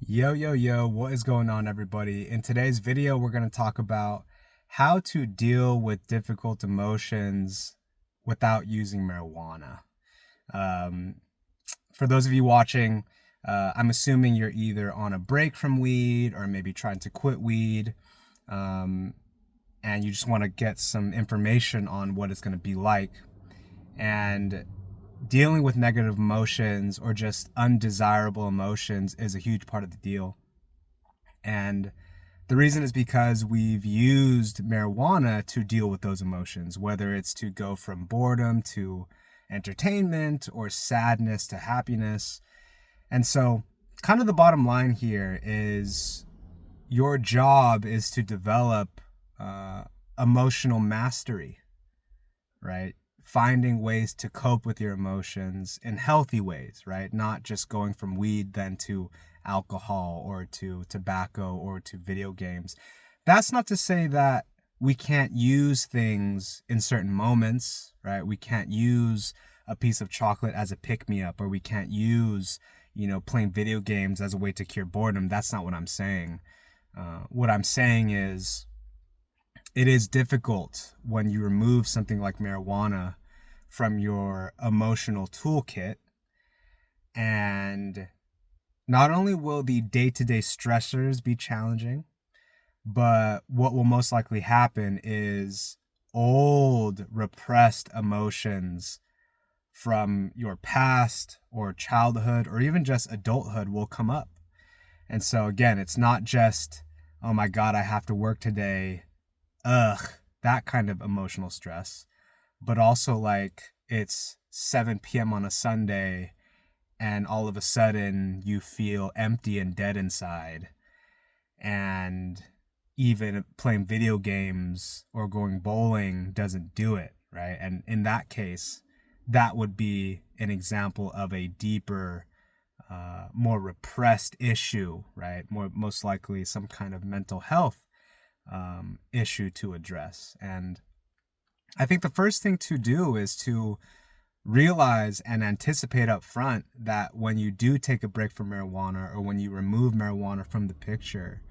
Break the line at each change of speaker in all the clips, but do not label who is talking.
Yo, yo, yo, what is going on, everybody? In today's video, we're going to talk about how to deal with difficult emotions without using marijuana. Um, for those of you watching, I'm assuming you're either on a break from weed or maybe trying to quit weed, um, and you just want to get some information on what it's going to be like. And dealing with negative emotions or just undesirable emotions is a huge part of the deal. And the reason is because we've used marijuana to deal with those emotions, whether it's to go from boredom to entertainment or sadness to happiness. And so, kind of the bottom line here is your job is to develop uh, emotional mastery, right? Finding ways to cope with your emotions in healthy ways, right? Not just going from weed then to alcohol or to tobacco or to video games. That's not to say that we can't use things in certain moments, right? We can't use a piece of chocolate as a pick me up, or we can't use, playing video games as a way to cure boredom. That's not what I'm saying. What I'm saying is, it is difficult when you remove something like marijuana from your emotional toolkit. And not only will the day-to-day stressors be challenging, but what will most likely happen is old repressed emotions from your past or childhood or even just adulthood will come up. And so again, it's not just, oh my God, I have to work today. Ugh, that kind of emotional stress, but also like it's 7 p.m. on a Sunday and all of a sudden you feel empty and dead inside. And even playing video games or going bowling doesn't do it, right? And in that case, that would be an example of a deeper, more repressed issue, right? Most likely some kind of mental health issue to address. And I think the first thing to do is to realize and anticipate up front that when you do take a break from marijuana or when you remove marijuana from the picture,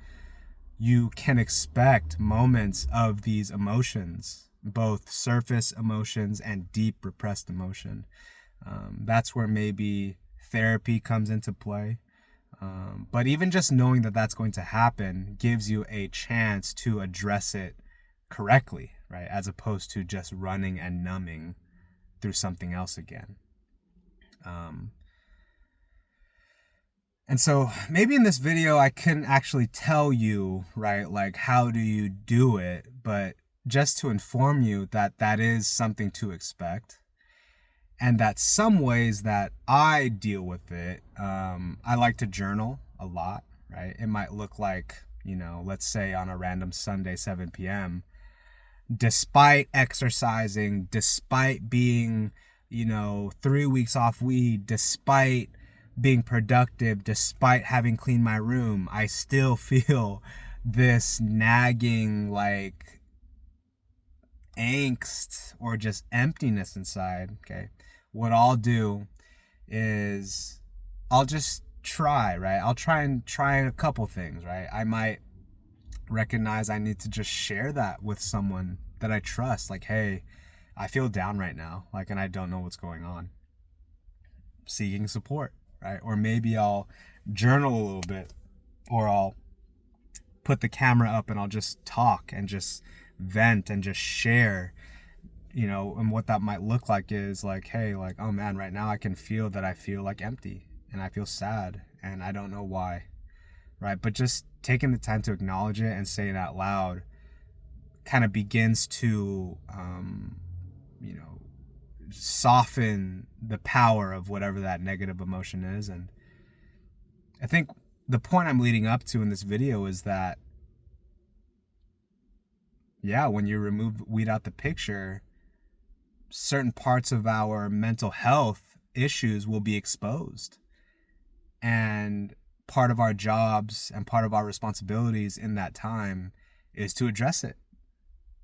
you can expect moments of these emotions, both surface emotions and deep repressed emotion. That's where maybe therapy comes into play. But even just knowing that that's going to happen gives you a chance to address it correctly, right? As opposed to just running and numbing through something else again. And so maybe in this video, I couldn't actually tell you, right, like how do you do it, but just to inform you that that is something to expect. And that some ways that I deal with it, I like to journal a lot, right? It might look like, let's say on a random Sunday, 7 p.m., despite exercising, despite being, 3 weeks off weed, despite being productive, despite having cleaned my room, I still feel this nagging, like, angst or just emptiness inside. Okay. What I'll do is I'll just try, right? I'll try a couple things, right? I might recognize I need to just share that with someone that I trust. Like, hey, I feel down right now, like, and I don't know what's going on. Seeking support, right? Or maybe I'll journal a little bit, or I'll put the camera up and I'll just talk and just vent and just share, and what that might look like is like, hey, like, oh man, right now I can feel that I feel like empty and I feel sad and I don't know why, right? But just taking the time to acknowledge it and say it out loud kind of begins to, soften the power of whatever that negative emotion is. And I think the point I'm leading up to in this video is that, yeah, when you remove weed out the picture, certain parts of our mental health issues will be exposed. And part of our jobs and part of our responsibilities in that time is to address it.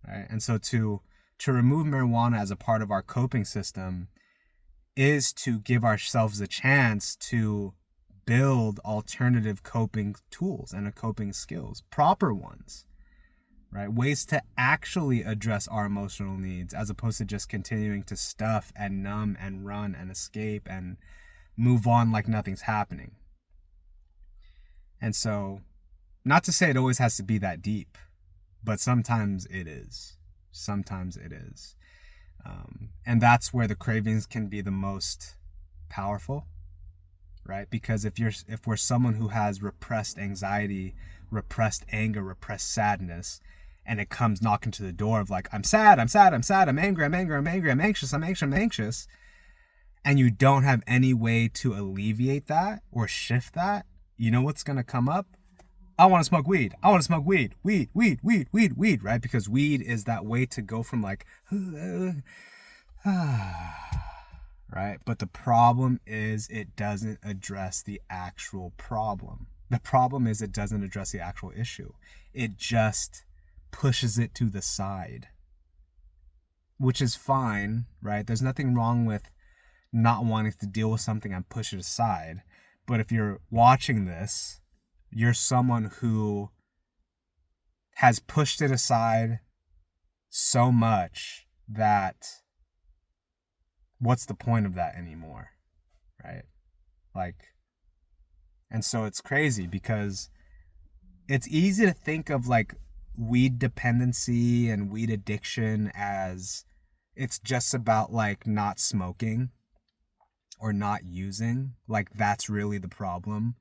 Right? And so to remove marijuana as a part of our coping system is to give ourselves a chance to build alternative coping tools and coping skills, proper ones, right? Ways to actually address our emotional needs as opposed to just continuing to stuff and numb and run and escape and move on like nothing's happening. And so, not to say it always has to be that deep, but sometimes it is. Sometimes it is. And that's where the cravings can be the most powerful, right? Because if we're someone who has repressed anxiety, repressed anger, repressed sadness, and it comes knocking to the door of like, I'm sad, I'm sad, I'm sad, I'm angry, I'm angry, I'm angry, I'm anxious, I'm anxious, I'm anxious, and you don't have any way to alleviate that or shift that, you know what's going to come up? I want to smoke weed. I want to smoke weed. Weed, weed, weed, weed, weed, right? Because weed is that way to go from like, right? But the problem is it doesn't address the actual problem. The problem is it doesn't address the actual issue. It just pushes it to the side, which is fine, right? There's nothing wrong with not wanting to deal with something and push it aside. But if you're watching this, you're someone who has pushed it aside so much that what's the point of that anymore, right? Like, and so it's crazy because it's easy to think of like weed dependency and weed addiction as it's just about like not smoking or not using, like that's really the problem.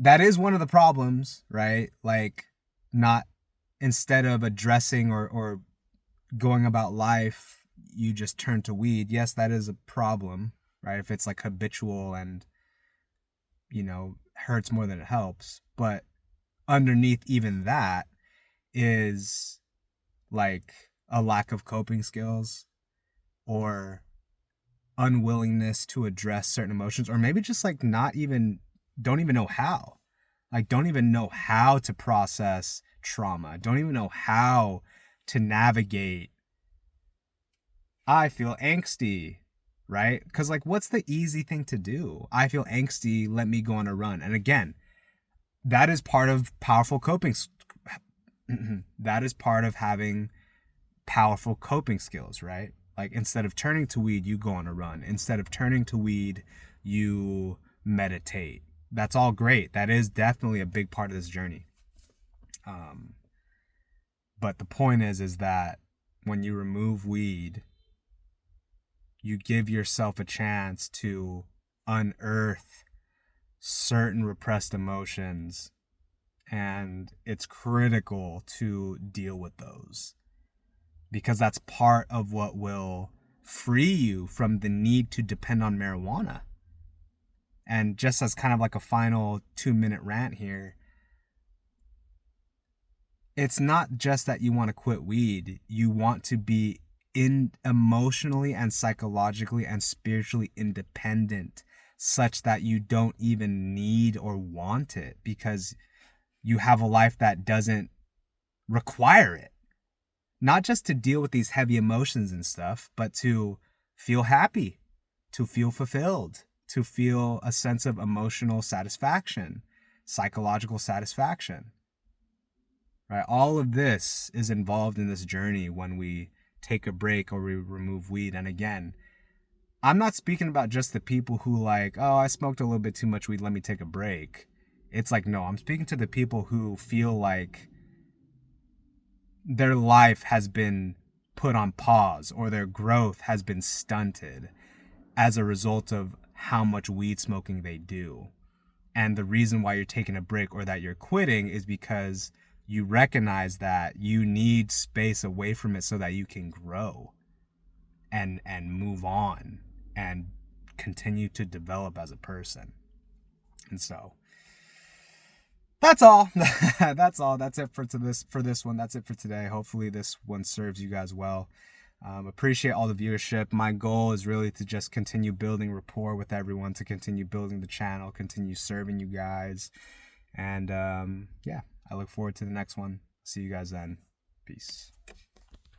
That is one of the problems, right? Like not, instead of addressing or going about life, you just turn to weed. Yes, that is a problem, right? If it's like habitual and, you know, hurts more than it helps. But underneath even that is like a lack of coping skills or unwillingness to address certain emotions, or maybe just like don't even know how. Like don't even know how to process trauma. Don't even know how to navigate, I feel angsty, right? Because like what's the easy thing to do? I feel angsty, let me go on a run. And again, that is part of powerful coping. That is part of having powerful coping skills, right? Like instead of turning to weed, you go on a run. Instead of turning to weed, you meditate. That's all great. That is definitely a big part of this journey. But the point is that when you remove weed, you give yourself a chance to unearth certain repressed emotions, and it's critical to deal with those because that's part of what will free you from the need to depend on marijuana. And just as kind of like a final 2-minute rant here, it's not just that you want to quit weed, you want to be emotionally and psychologically and spiritually independent such that you don't even need or want it because you have a life that doesn't require it. Not just to deal with these heavy emotions and stuff, but to feel happy, to feel fulfilled, to feel a sense of emotional satisfaction, psychological satisfaction, right? All of this is involved in this journey when we take a break or we remove weed. And again, I'm not speaking about just the people who like, oh, I smoked a little bit too much weed, let me take a break. It's like, no, I'm speaking to the people who feel like their life has been put on pause or their growth has been stunted as a result of how much weed smoking they do. And the reason why you're taking a break or that you're quitting is because you recognize that you need space away from it so that you can grow and move on and continue to develop as a person. And so that's all. That's all. That's it for this one. That's it for today. Hopefully this one serves you guys well. Appreciate all the viewership. My goal is really to just continue building rapport with everyone, to continue building the channel, continue serving you guys. And yeah, I look forward to the next one. See you guys then. Peace.